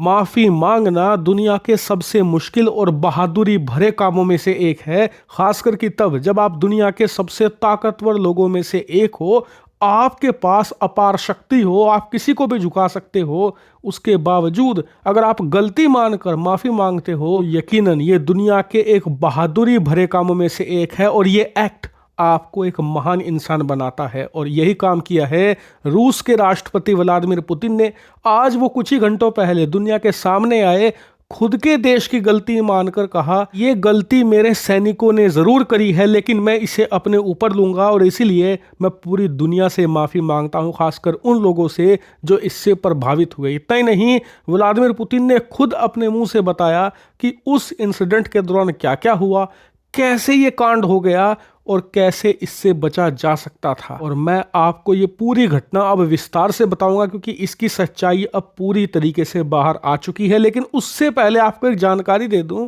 माफी मांगना दुनिया के सबसे मुश्किल और बहादुरी भरे कामों में से एक है, खासकर कि तब जब आप दुनिया के सबसे ताकतवर लोगों में से एक हो, आपके पास अपार शक्ति हो, आप किसी को भी झुका सकते हो। उसके बावजूद अगर आप गलती मानकर माफी मांगते हो, यकीनन ये दुनिया के एक बहादुरी भरे कामों में से एक है और ये एक्ट आपको एक महान इंसान बनाता है। और यही काम किया है रूस के राष्ट्रपति व्लादिमीर पुतिन ने। आज वो कुछ ही घंटों पहले दुनिया के सामने आए, खुद के देश की गलती मानकर कहा, ये गलती मेरे सैनिकों ने जरूर करी है लेकिन मैं इसे अपने ऊपर लूंगा और इसीलिए मैं पूरी दुनिया से माफी मांगता हूं, खासकर उन लोगों से जो इससे प्रभावित हुए। इतना ही नहीं, व्लादिमीर पुतिन ने खुद अपने मुंह से बताया कि उस इंसिडेंट के दौरान क्या क्या हुआ, कैसे ये कांड हो गया और कैसे इससे बचा जा सकता था। और मैं आपको ये पूरी घटना अब विस्तार से बताऊंगा क्योंकि इसकी सच्चाई अब पूरी तरीके से बाहर आ चुकी है। लेकिन उससे पहले आपको एक जानकारी दे दूं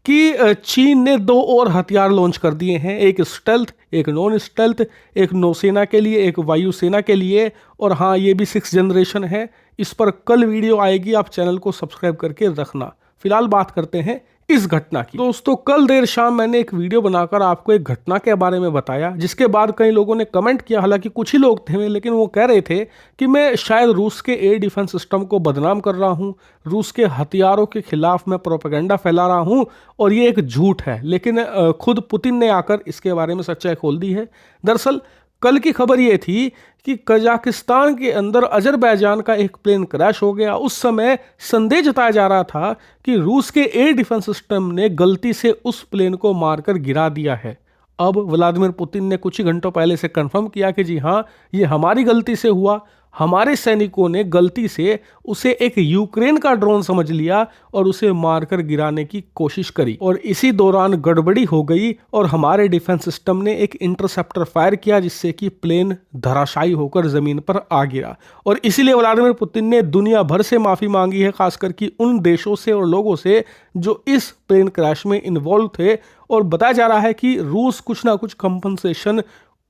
कि चीन ने 2 और हथियार लॉन्च कर दिए हैं, एक स्टेल्थ, एक नॉन स्टेल्थ, एक नौसेना के लिए, एक वायुसेना के लिए। और हाँ, ये भी 6th जनरेशन है। इस पर कल वीडियो आएगी, आप चैनल को सब्सक्राइब करके रखना। फिलहाल बात करते हैं इस घटना की। दोस्तों, कल देर शाम मैंने एक वीडियो बनाकर आपको एक घटना के बारे में बताया, जिसके बाद कई लोगों ने कमेंट किया, हालांकि कुछ ही लोग थे लेकिन वो कह रहे थे कि मैं शायद रूस के एयर डिफेंस सिस्टम को बदनाम कर रहा हूं, रूस के हथियारों के खिलाफ मैं प्रोपेगेंडा फैला रहा हूं और ये एक झूठ है। लेकिन खुद पुतिन ने आकर इसके बारे में सच्चाई खोल दी है। दरअसल कल की खबर ये थी कि कजाकिस्तान के अंदर अजरबैजान का एक प्लेन क्रैश हो गया। उस समय संदेह जताया जा रहा था कि रूस के एयर डिफेंस सिस्टम ने गलती से उस प्लेन को मारकर गिरा दिया है। अब व्लादिमीर पुतिन ने कुछ ही घंटों पहले से कंफर्म किया कि जी हाँ, ये हमारी गलती से हुआ, हमारे सैनिकों ने गलती से उसे एक यूक्रेन का ड्रोन समझ लिया और उसे मारकर गिराने की कोशिश करी। और इसी दौरान गड़बड़ी हो गई और हमारे डिफेंस सिस्टम ने एक इंटरसेप्टर फायर किया, जिससे कि प्लेन धराशायी होकर जमीन पर आ गिरा। और इसीलिए व्लादिमीर पुतिन ने दुनिया भर से माफी मांगी है, खासकर कि उन देशों से और लोगों से जो इस प्लेन क्रैश में इन्वॉल्व थे। और बताया जा रहा है कि रूस कुछ ना कुछ कंपनसेशन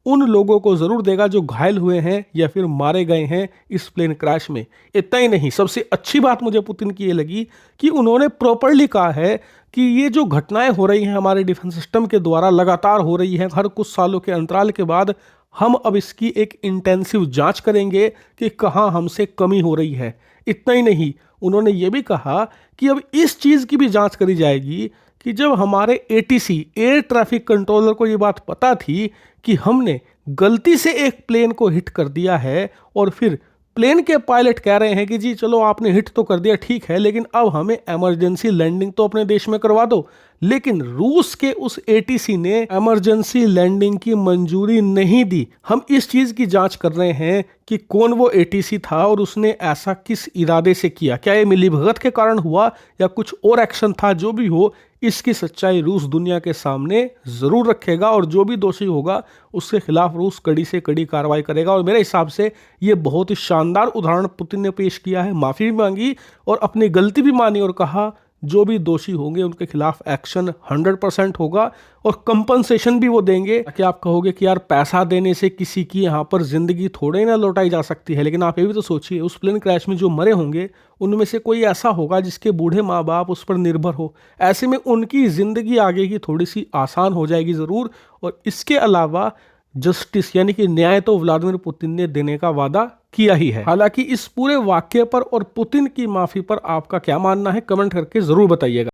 उन लोगों को जरूर देगा जो घायल हुए हैं या फिर मारे गए हैं इस प्लेन क्रैश में। इतना ही नहीं, सबसे अच्छी बात मुझे पुतिन की ये लगी कि उन्होंने प्रॉपर्ली कहा है कि ये जो घटनाएं हो रही हैं हमारे डिफेंस सिस्टम के द्वारा, लगातार हो रही हैं हर कुछ सालों के अंतराल के बाद, हम अब इसकी एक इंटेंसिव जांच करेंगे कि कहाँ हमसे कमी हो रही है। इतना ही नहीं, उन्होंने ये भी कहा कि अब इस चीज़ की भी जांच करी जाएगी कि जब हमारे ATC एयर ट्रैफिक कंट्रोलर को ये बात पता थी कि हमने गलती से एक प्लेन को हिट कर दिया है और फिर प्लेन के पायलट कह रहे हैं कि जी चलो आपने हिट तो कर दिया, ठीक है, लेकिन अब हमें इमरजेंसी लैंडिंग तो अपने देश में करवा दो। लेकिन रूस के उस ATC ने इमरजेंसी लैंडिंग की मंजूरी नहीं दी। हम इस चीज की जांच कर रहे हैं कि कौन वो ATC था और उसने ऐसा किस इरादे से किया। क्या ये मिलीभगत के कारण हुआ या कुछ और एक्शन था? जो भी हो, इसकी सच्चाई रूस दुनिया के सामने जरूर रखेगा और जो भी दोषी होगा उसके खिलाफ रूस कड़ी से कड़ी कार्रवाई करेगा। और मेरे हिसाब से ये बहुत ही शानदार उदाहरण पुतिन ने पेश किया है। माफी भी मांगी और अपनी गलती भी मानी और कहा जो भी दोषी होंगे उनके खिलाफ एक्शन 100% होगा और कंपनसेशन भी वो देंगे। कि आप कहोगे कि यार पैसा देने से किसी की यहाँ पर जिंदगी थोड़े ना लौटाई जा सकती है, लेकिन आप ये भी तो सोचिए, उस प्लेन क्रैश में जो मरे होंगे उनमें से कोई ऐसा होगा जिसके बूढ़े माँ बाप उस पर निर्भर हो। ऐसे में उनकी जिंदगी आगे की थोड़ी सी आसान हो जाएगी ज़रूर। और इसके अलावा जस्टिस यानी कि न्याय तो व्लादिमीर पुतिन ने देने का वादा किया ही है। हालांकि इस पूरे वाक्य पर और पुतिन की माफी पर आपका क्या मानना है, कमेंट करके जरूर बताइएगा।